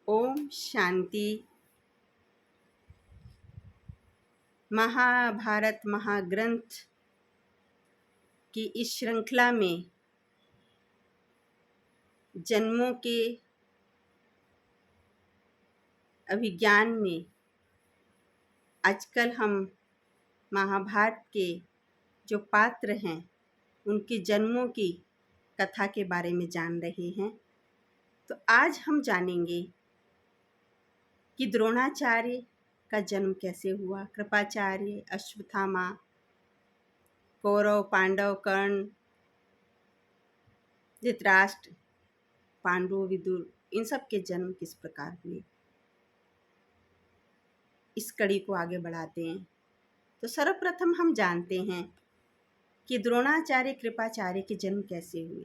ओम शांति। महाभारत महाग्रंथ की इस श्रृंखला में जन्मों के अभिज्ञान में आजकल हम महाभारत के जो पात्र हैं उनके जन्मों की कथा के बारे में जान रहे हैं। तो आज हम जानेंगे कि द्रोणाचार्य का जन्म कैसे हुआ, कृपाचार्य, अश्वत्थामा, कौरव, पांडव, कर्ण, धृतराष्ट्र, पांडु, विदुर, इन सब के जन्म किस प्रकार हुए। इस कड़ी को आगे बढ़ाते हैं। तो सर्वप्रथम हम जानते हैं कि द्रोणाचार्य कृपाचार्य के जन्म कैसे हुए।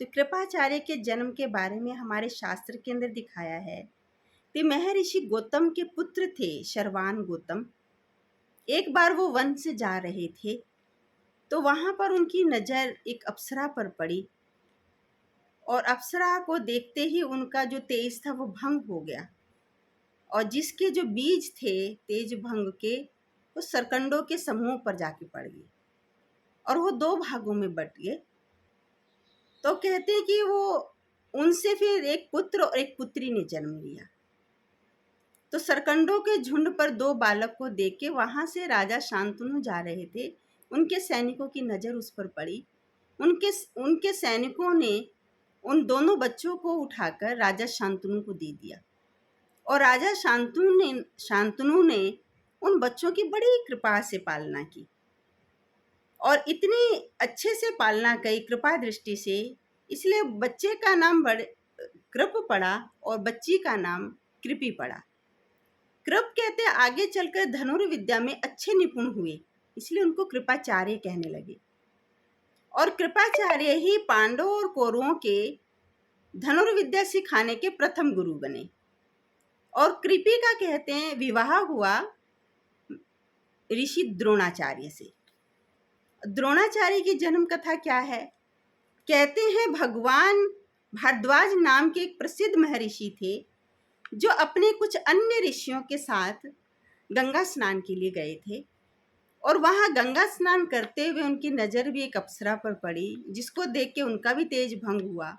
तो कृपाचार्य के जन्म के बारे में हमारे शास्त्र के अंदर दिखाया है कि महर्षि गौतम के पुत्र थे शर्वान गौतम। एक बार वो वन से जा रहे थे तो वहां पर उनकी नज़र एक अप्सरा पर पड़ी और अप्सरा को देखते ही उनका जो तेज था वो भंग हो गया और जिसके जो बीज थे तेज भंग के वो सरकंडों के समूह पर जाके पड़ गए और वो दो भागों में बट गए। तो कहते हैं कि वो उनसे फिर एक पुत्र और एक पुत्री ने जन्म लिया। तो सरकंडों के झुंड पर दो बालक को देख के वहां से राजा शांतनु जा रहे थे। उनके सैनिकों की नज़र उस पर पड़ी। उनके सैनिकों ने उन दोनों बच्चों को उठाकर राजा शांतनु को दे दिया और राजा शांतनु ने उन बच्चों की बड़ी कृपा से पालना की और इतनी अच्छे से पालना की कृपा दृष्टि से, इसलिए बच्चे का नाम कृप पड़ा और बच्ची का नाम कृपी पड़ा। कृप कहते आगे चलकर धनुर्विद्या में अच्छे निपुण हुए, इसलिए उनको कृपाचार्य कहने लगे और कृपाचार्य ही पांडवों और कौरवों के धनुर्विद्या सिखाने के प्रथम गुरु बने। और कृपी का कहते हैं विवाह हुआ ऋषि द्रोणाचार्य से। द्रोणाचार्य की जन्म कथा क्या है? कहते हैं भगवान भारद्वाज नाम के एक प्रसिद्ध महर्षि थे जो अपने कुछ अन्य ऋषियों के साथ गंगा स्नान के लिए गए थे और वहां गंगा स्नान करते हुए उनकी नज़र भी एक अप्सरा पर पड़ी जिसको देख के उनका भी तेज भंग हुआ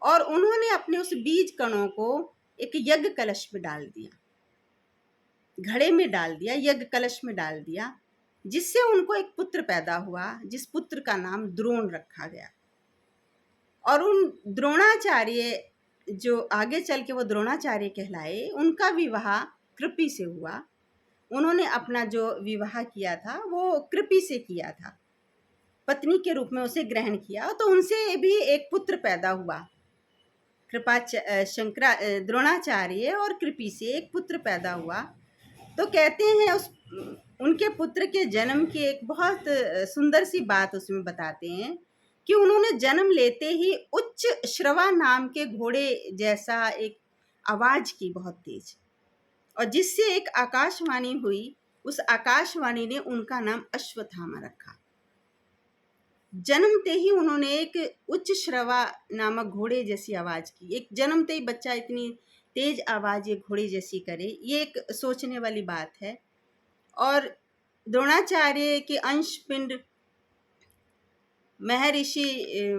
और उन्होंने अपने उस बीज कणों को एक यज्ञ कलश में डाल दिया, घड़े में डाल दिया, यज्ञ कलश में डाल दिया, जिससे उनको एक पुत्र पैदा हुआ जिस पुत्र का नाम द्रोण रखा गया। और उन द्रोणाचार्य जो आगे चल के वो द्रोणाचार्य कहलाए, उनका विवाह कृपी से हुआ। उन्होंने अपना जो विवाह किया था वो कृपी से किया था, पत्नी के रूप में उसे ग्रहण किया, तो उनसे भी एक पुत्र पैदा हुआ। द्रोणाचार्य और कृपी से एक पुत्र पैदा हुआ। तो कहते हैं उनके पुत्र के जन्म की एक बहुत सुंदर सी बात उसमें बताते हैं कि उन्होंने जन्म लेते ही उच्च श्रवा नाम के घोड़े जैसा एक आवाज की, बहुत तेज, और जिससे एक आकाशवाणी हुई। उस आकाशवाणी ने उनका नाम अश्वत्थामा रखा। जन्मते ही उन्होंने एक उच्च श्रवा नामक घोड़े जैसी आवाज की। एक जन्मते ही बच्चा इतनी तेज आवाज ये घोड़े जैसी करे, ये एक सोचने वाली बात है। और द्रोणाचार्य के अंश पिंड महर्षि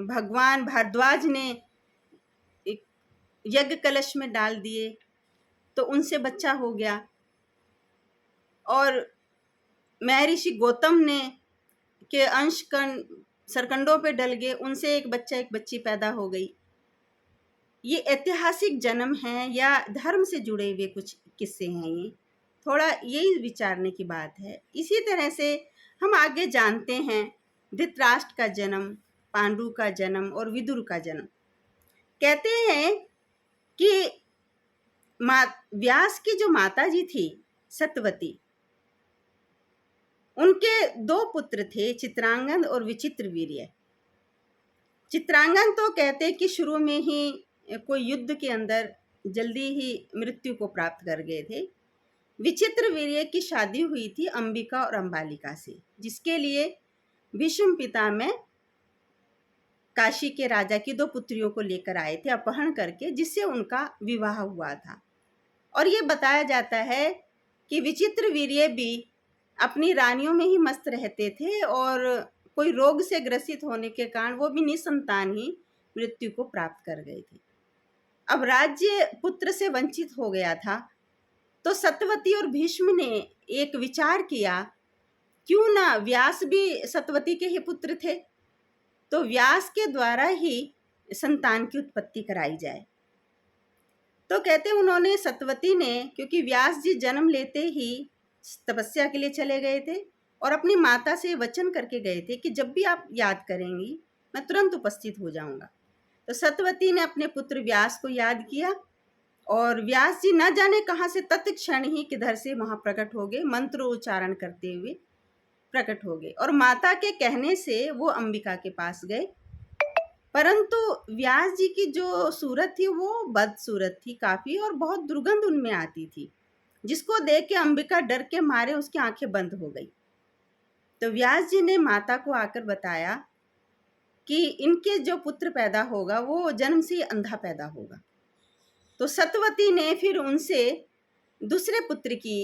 भगवान भारद्वाज ने एक यज्ञ कलश में डाल दिए तो उनसे बच्चा हो गया और महर्षि गौतम ने के अंश कण सरकंडों पे डल गए, उनसे एक बच्चा एक बच्ची पैदा हो गई। ये ऐतिहासिक जन्म है या धर्म से जुड़े हुए कुछ किस्से हैं, ये थोड़ा यही विचारने की बात है। इसी तरह से हम आगे जानते हैं धृतराष्ट्र का जन्म, पांडु का जन्म और विदुर का जन्म। कहते हैं कि व्यास की जो माता जी थी सत्यवती, उनके दो पुत्र थे, चित्रांगद और विचित्रवीर्य। चित्रांगद तो कहते हैं कि शुरू में ही कोई युद्ध के अंदर जल्दी ही मृत्यु को प्राप्त कर गए थे। विचित्रवीर्य की शादी हुई थी अंबिका और अंबालिका से, जिसके लिए भीष्म पितामह काशी के राजा की 2 पुत्रियों को लेकर आए थे अपहरण करके, जिससे उनका विवाह हुआ था। और ये बताया जाता है कि विचित्रवीर्य भी अपनी रानियों में ही मस्त रहते थे और कोई रोग से ग्रसित होने के कारण वो भी निसंतान ही मृत्यु को प्राप्त कर गए थे। अब राज्य पुत्र से वंचित हो गया था, तो सत्यवती और भीष्म ने एक विचार किया, क्यों ना व्यास भी सत्यवती के ही पुत्र थे, तो व्यास के द्वारा ही संतान की उत्पत्ति कराई जाए। तो कहते उन्होंने सत्यवती ने, क्योंकि व्यास जी जन्म लेते ही तपस्या के लिए चले गए थे और अपनी माता से वचन करके गए थे कि जब भी आप याद करेंगी मैं तुरंत उपस्थित हो जाऊंगा। तो सत्यवती ने अपने पुत्र व्यास को याद किया और व्यास जी न जाने कहाँ से तत्क्षण ही किधर से वहां प्रकट हो गए, मंत्र उच्चारण करते हुए प्रकट हो गए और माता के कहने से वो अंबिका के पास गए। परंतु व्यास जी की जो सूरत थी वो बदसूरत थी काफ़ी और बहुत दुर्गंध उनमें आती थी, जिसको देख के अंबिका डर के मारे उसकी आंखें बंद हो गई। तो व्यास जी ने माता को आकर बताया कि इनके जो पुत्र पैदा होगा वो जन्म से ही अंधा पैदा होगा। तो सत्यवती ने फिर उनसे दूसरे पुत्र की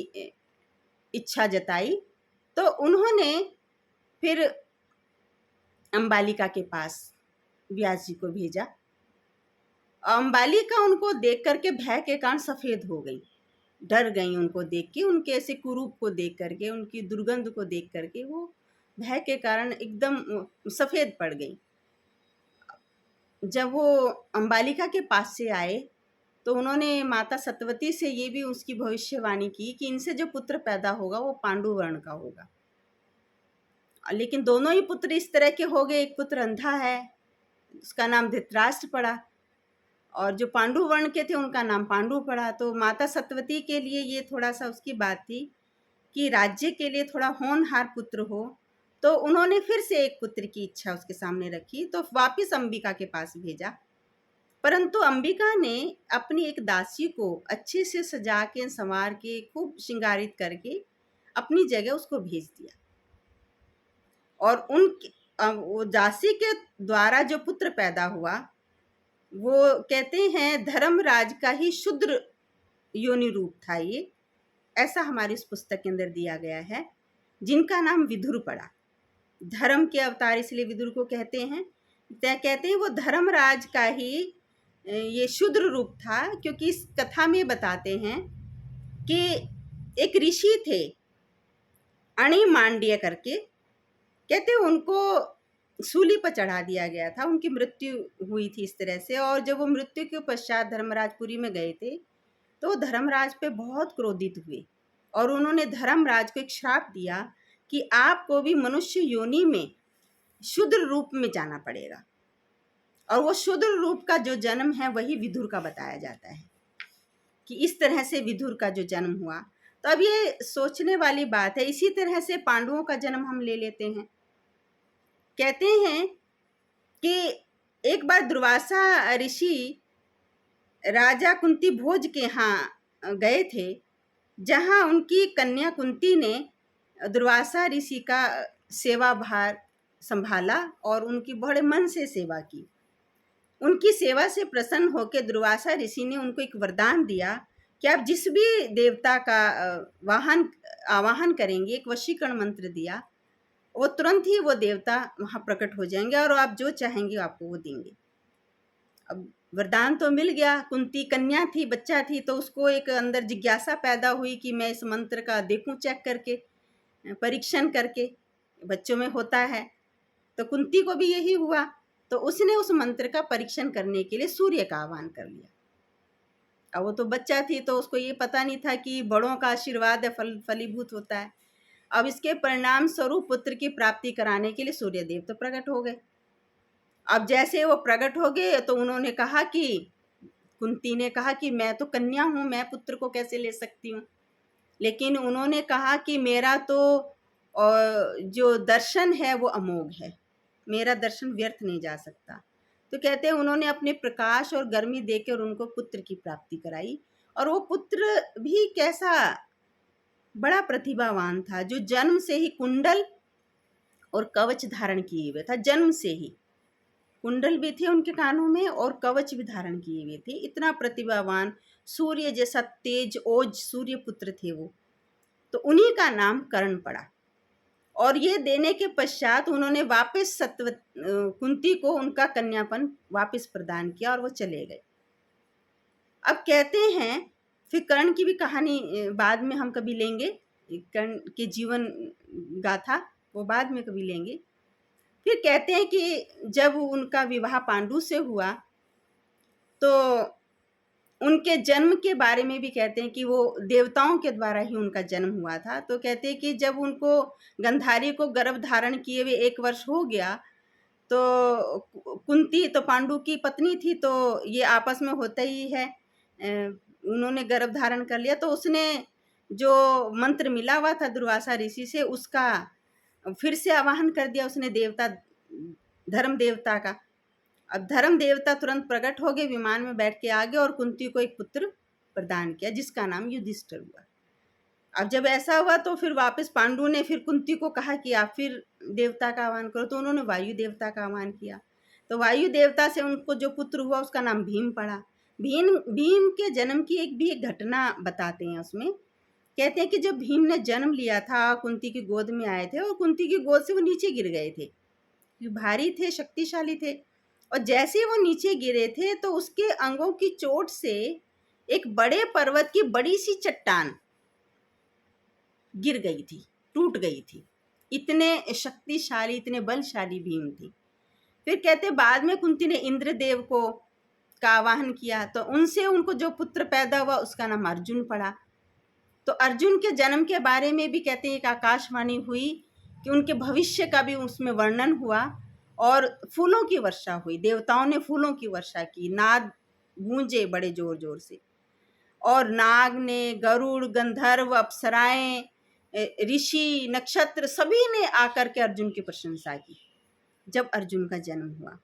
इच्छा जताई, तो उन्होंने फिर अंबालिका के पास व्यास जी को भेजा। अंबालिका उनको देख करके भय के कारण सफ़ेद हो गई, डर गई उनको देख के, उनके ऐसे कुरूप को देख करके, उनकी दुर्गंध को देख करके वो भय के कारण एकदम सफ़ेद पड़ गई। जब वो अंबालिका के पास से आए तो उन्होंने माता सत्यवती से ये भी उसकी भविष्यवाणी की कि इनसे जो पुत्र पैदा होगा वो पांडु वर्ण का होगा। लेकिन दोनों ही पुत्र इस तरह के हो गए, एक पुत्र अंधा है, उसका नाम धृतराष्ट्र पड़ा, और जो पांडु वर्ण के थे उनका नाम पांडु पड़ा। तो माता सत्यवती के लिए ये थोड़ा सा उसकी बात थी कि राज्य के लिए थोड़ा होनहार पुत्र हो, तो उन्होंने फिर से एक पुत्र की इच्छा उसके सामने रखी, तो वापिस अंबिका के पास भेजा। परंतु अंबिका ने अपनी एक दासी को अच्छे से सजा के संवार के खूब श्रृंगारित करके अपनी जगह उसको भेज दिया और वो दासी के द्वारा जो पुत्र पैदा हुआ वो कहते हैं धर्मराज का ही शूद्र योनि रूप था ये, ऐसा हमारी इस पुस्तक के अंदर दिया गया है, जिनका नाम विदुर पड़ा। धर्म के अवतार इसलिए विदुर को कहते हैं। कहते हैं वो धर्मराज का ही ये शूद्र रूप था, क्योंकि इस कथा में बताते हैं कि एक ऋषि थे अणिमांड्य करके, कहते उनको सूली पर चढ़ा दिया गया था, उनकी मृत्यु हुई थी इस तरह से। और जब वो मृत्यु के पश्चात धर्मराजपुरी में गए थे तो धर्मराज पे बहुत क्रोधित हुए और उन्होंने धर्मराज को एक श्राप दिया कि आपको भी मनुष्य योनि में शूद्र रूप में जाना पड़ेगा। और वो शूद्र रूप का जो जन्म है वही विदुर का बताया जाता है कि इस तरह से विदुर का जो जन्म हुआ। तो अब ये सोचने वाली बात है। इसी तरह से पांडवों का जन्म हम ले लेते हैं। कहते हैं कि एक बार दुर्वासा ऋषि राजा कुंती भोज के यहाँ गए थे, जहाँ उनकी कन्या कुंती ने दुर्वासा ऋषि का सेवा भार संभाला और उनकी बड़े मन से सेवा की। उनकी सेवा से प्रसन्न होकर दुर्वासा ऋषि ने उनको एक वरदान दिया कि आप जिस भी देवता का आवाहन करेंगे, एक वशीकरण मंत्र दिया, वो तुरंत ही वो देवता वहाँ प्रकट हो जाएंगे और आप जो चाहेंगे आपको वो देंगे। अब वरदान तो मिल गया, कुंती कन्या थी, बच्चा थी, तो उसको एक अंदर जिज्ञासा पैदा हुई कि मैं इस मंत्र का देखूं, चेक करके, परीक्षण करके, बच्चों में होता है। तो कुंती को भी यही हुआ, तो उसने उस मंत्र का परीक्षण करने के लिए सूर्य का आह्वान कर लिया। अब वो तो बच्चा थी तो उसको ये पता नहीं था कि बड़ों का आशीर्वाद है फलीभूत होता है। अब इसके परिणाम स्वरूप पुत्र की प्राप्ति कराने के लिए सूर्य देव तो प्रकट हो गए। अब जैसे वो प्रकट हो गए तो उन्होंने कहा कि कुंती ने कहा कि मैं तो कन्या हूँ, मैं पुत्र को कैसे ले सकती हूँ। लेकिन उन्होंने कहा कि मेरा तो जो दर्शन है वो अमोघ है, मेरा दर्शन व्यर्थ नहीं जा सकता। तो कहते हैं उन्होंने अपने प्रकाश और गर्मी देकर उनको पुत्र की प्राप्ति कराई। और वो पुत्र भी कैसा बड़ा प्रतिभावान था, जो जन्म से ही कुंडल और कवच धारण किए हुए था। जन्म से ही कुंडल भी थे उनके कानों में और कवच भी धारण किए हुए थे। इतना प्रतिभावान, सूर्य जैसा तेज ओज सूर्य पुत्र थे वो। तो उन्हीं का नाम कर्ण पड़ा। और ये देने के पश्चात उन्होंने वापस कुंती को उनका कन्यापन वापस प्रदान किया और वो चले गए। अब कहते हैं, फिर कर्ण की भी कहानी बाद में हम कभी लेंगे, कर्ण के जीवन गाथा वो बाद में कभी लेंगे। फिर कहते हैं कि जब उनका विवाह पांडु से हुआ तो उनके जन्म के बारे में भी कहते हैं कि वो देवताओं के द्वारा ही उनका जन्म हुआ था। तो कहते हैं कि जब उनको गंधारी को गर्भ धारण किए हुए 1 वर्ष हो गया तो कुंती तो पांडु की पत्नी थी, तो ये आपस में होता ही है, उन्होंने गर्भ धारण कर लिया। तो उसने जो मंत्र मिला हुआ था दुर्वासा ऋषि से उसका फिर से आवाहन कर दिया उसने, देवता धर्म देवता का। अब धर्म देवता तुरंत प्रकट हो गए, विमान में बैठ के आ गए और कुंती को एक पुत्र प्रदान किया जिसका नाम युधिष्ठिर हुआ। अब जब ऐसा हुआ तो फिर वापस पांडु ने फिर कुंती को कहा कि आप फिर देवता का आह्वान करो, तो उन्होंने वायु देवता का आह्वान किया। तो वायु देवता से उनको जो पुत्र हुआ उसका नाम भीम पड़ा। भीम के जन्म की एक घटना बताते हैं उसमें। कहते हैं कि जब भीम ने जन्म लिया था कुंती की गोद में आए थे और कुंती की गोद से वो नीचे गिर गए थे, भारी थे, शक्तिशाली थे। और जैसे वो नीचे गिरे थे तो उसके अंगों की चोट से एक बड़े पर्वत की बड़ी सी चट्टान गिर गई थी, टूट गई थी। इतने शक्तिशाली, इतने बलशाली भीम थे। फिर कहते बाद में कुंती ने इंद्रदेव को का आवाहन किया तो उनसे उनको जो पुत्र पैदा हुआ उसका नाम अर्जुन पड़ा। तो अर्जुन के जन्म के बारे में भी कहते हैं एक आकाशवाणी हुई कि उनके भविष्य का भी उसमें वर्णन हुआ और फूलों की वर्षा हुई। देवताओं ने फूलों की वर्षा की, नाद गूंजे बड़े जोर जोर से, और नाग ने, गरुड़, गंधर्व, अप्सराएं, ऋषि, नक्षत्र सभी ने आकर के अर्जुन की प्रशंसा की जब अर्जुन का जन्म हुआ।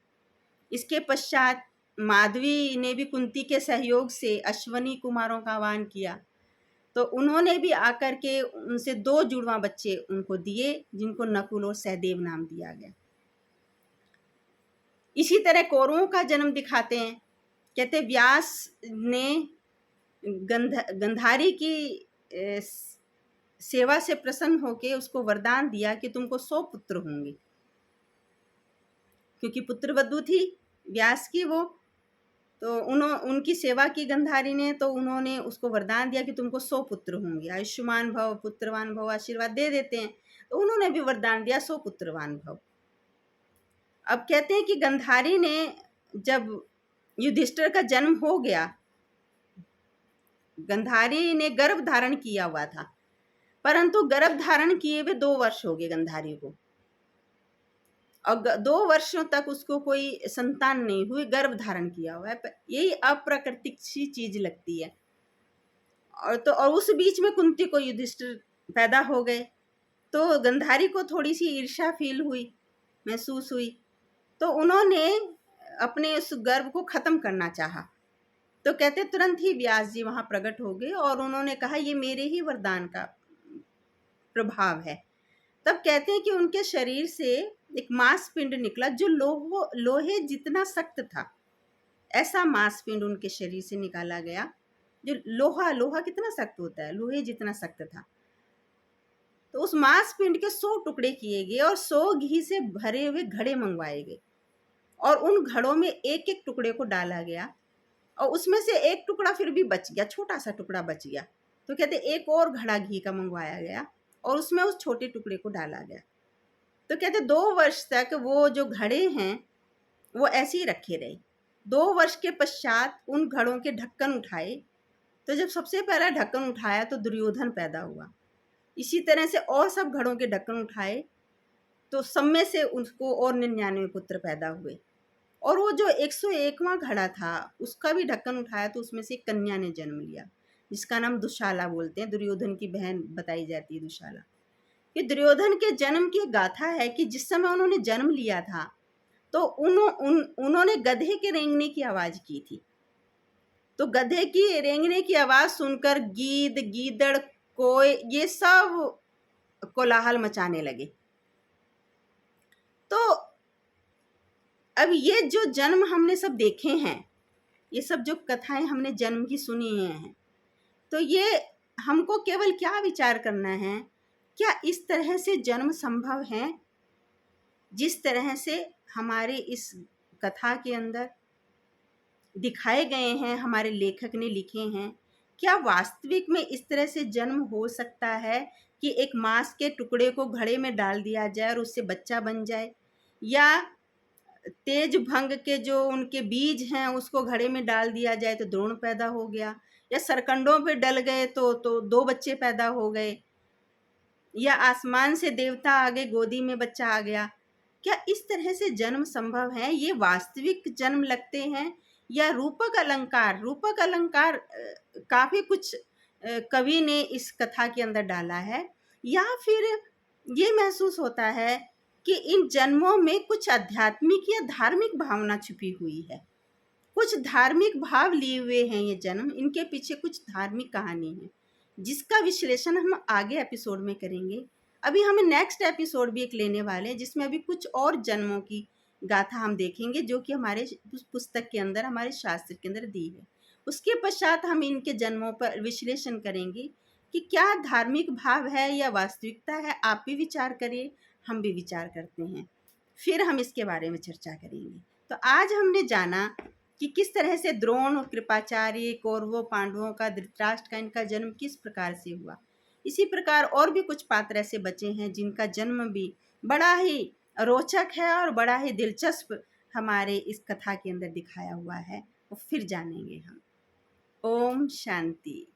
इसके पश्चात माधवी ने भी कुंती के सहयोग से अश्वनी कुमारों का आह्वान किया, तो उन्होंने भी आकर के उनसे 2 जुड़वा बच्चे उनको दिए जिनको नकुल और सहदेव नाम दिया गया। इसी तरह कौरवों का जन्म दिखाते हैं। कहते व्यास ने गंधारी की सेवा से प्रसन्न होकर उसको वरदान दिया कि तुमको 100 पुत्र होंगे, क्योंकि पुत्रवधू थी व्यास की वो। तो उनकी सेवा की गंधारी ने, तो उन्होंने उसको वरदान दिया कि तुमको 100 पुत्र होंगे, आयुष्मान भव, पुत्रवान भव, आशीर्वाद दे देते हैं। तो उन्होंने भी वरदान दिया 100 पुत्रवान भव। अब कहते हैं कि गंधारी ने जब युधिष्ठिर का जन्म हो गया, गंधारी ने गर्भ धारण किया हुआ था, परंतु गर्भ धारण किए हुए 2 वर्ष हो गए गंधारी को, और 2 वर्षों तक उसको कोई संतान नहीं हुई, गर्भ धारण किया हुआ है। यही अप्राकृतिक सी चीज लगती है। और उस बीच में कुंती को युधिष्ठिर पैदा हो गए, तो गंधारी को थोड़ी सी ईर्ष्या फील हुई, महसूस हुई। तो उन्होंने अपने उस गर्भ को खत्म करना चाहा। तो कहते तुरंत ही व्यास जी वहां प्रकट हो गए और उन्होंने कहा ये मेरे ही वरदान का प्रभाव है। तब कहते हैं कि उनके शरीर से एक मांसपिंड निकला जो लोहे जितना सख्त था। ऐसा मांसपिंड उनके शरीर से निकाला गया जो लोहा कितना सख्त होता है, लोहे जितना सख्त था। तो उस मांसपिंड के 100 टुकड़े किए गए और 100 घी से भरे हुए घड़े मंगवाए गए और उन घड़ों में एक एक टुकड़े को डाला गया और उसमें से एक टुकड़ा फिर भी बच गया, छोटा सा टुकड़ा बच गया। तो कहते एक और घड़ा घी का मंगवाया गया और उसमें उस छोटे टुकड़े को डाला गया। तो कहते 2 वर्ष तक वो जो घड़े हैं वो ऐसे ही रखे रहे। 2 वर्ष के पश्चात उन घड़ों के ढक्कन उठाए। तो जब सबसे पहला ढक्कन उठाया तो दुर्योधन पैदा हुआ। इसी तरह से और सब घड़ों के ढक्कन उठाए तो सब में से उसको और 99 पुत्र पैदा हुए। और वो जो 101वां घड़ा था उसका भी ढक्कन उठाया तो उसमें से एक कन्या ने जन्म लिया जिसका नाम दुशाला बोलते हैं। दुर्योधन की बहन बताई जाती है दुशाला। ये दुर्योधन के जन्म की गाथा है कि जिस समय उन्होंने जन्म लिया था तो उन्होंने गधे के रेंगने की आवाज की थी। तो गधे की रेंगने की आवाज सुनकर गीद, गीदड़, कोय ये सब कोलाहल मचाने लगे। तो अब ये जो जन्म हमने सब देखे हैं, ये सब जो कथाएं हमने जन्म की सुनी हैं, तो ये हमको केवल क्या विचार करना है, क्या इस तरह से जन्म संभव है जिस तरह से हमारे इस कथा के अंदर दिखाए गए हैं, हमारे लेखक ने लिखे हैं? क्या वास्तविक में इस तरह से जन्म हो सकता है कि एक मांस के टुकड़े को घड़े में डाल दिया जाए और उससे बच्चा बन जाए, या तेज भंग के जो उनके बीज हैं उसको घड़े में डाल दिया जाए तो द्रोण पैदा हो गया, या सरकंडों पे डल गए तो 2 बच्चे पैदा हो गए, या आसमान से देवता आ गए, गोदी में बच्चा आ गया? क्या इस तरह से जन्म संभव है? ये वास्तविक जन्म लगते हैं या रूपक अलंकार? रूपक अलंकार काफी कुछ कवि ने इस कथा के अंदर डाला है, या फिर ये महसूस होता है कि इन जन्मों में कुछ आध्यात्मिक या धार्मिक भावना छुपी हुई है, कुछ धार्मिक भाव लिए हुए हैं ये जन्म, इनके पीछे कुछ धार्मिक कहानी है जिसका विश्लेषण हम आगे एपिसोड में करेंगे। अभी हमें नेक्स्ट एपिसोड भी एक लेने वाले हैं जिसमें अभी कुछ और जन्मों की गाथा हम देखेंगे जो कि हमारे पुस्तक के अंदर, हमारे शास्त्र के अंदर दी है। उसके पश्चात हम इनके जन्मों पर विश्लेषण करेंगे कि क्या धार्मिक भाव है या वास्तविकता है। आप भी विचार करिए, हम भी विचार करते हैं, फिर हम इसके बारे में चर्चा करेंगे। तो आज हमने जाना कि किस तरह से द्रोण और कृपाचार्य, कौरवों पांडवों का, धृतराष्ट्र का, इनका जन्म किस प्रकार से हुआ। इसी प्रकार और भी कुछ पात्र ऐसे बचे हैं जिनका जन्म भी बड़ा ही रोचक है और बड़ा ही दिलचस्प हमारे इस कथा के अंदर दिखाया हुआ है, और फिर जानेंगे हम। ओम शांति।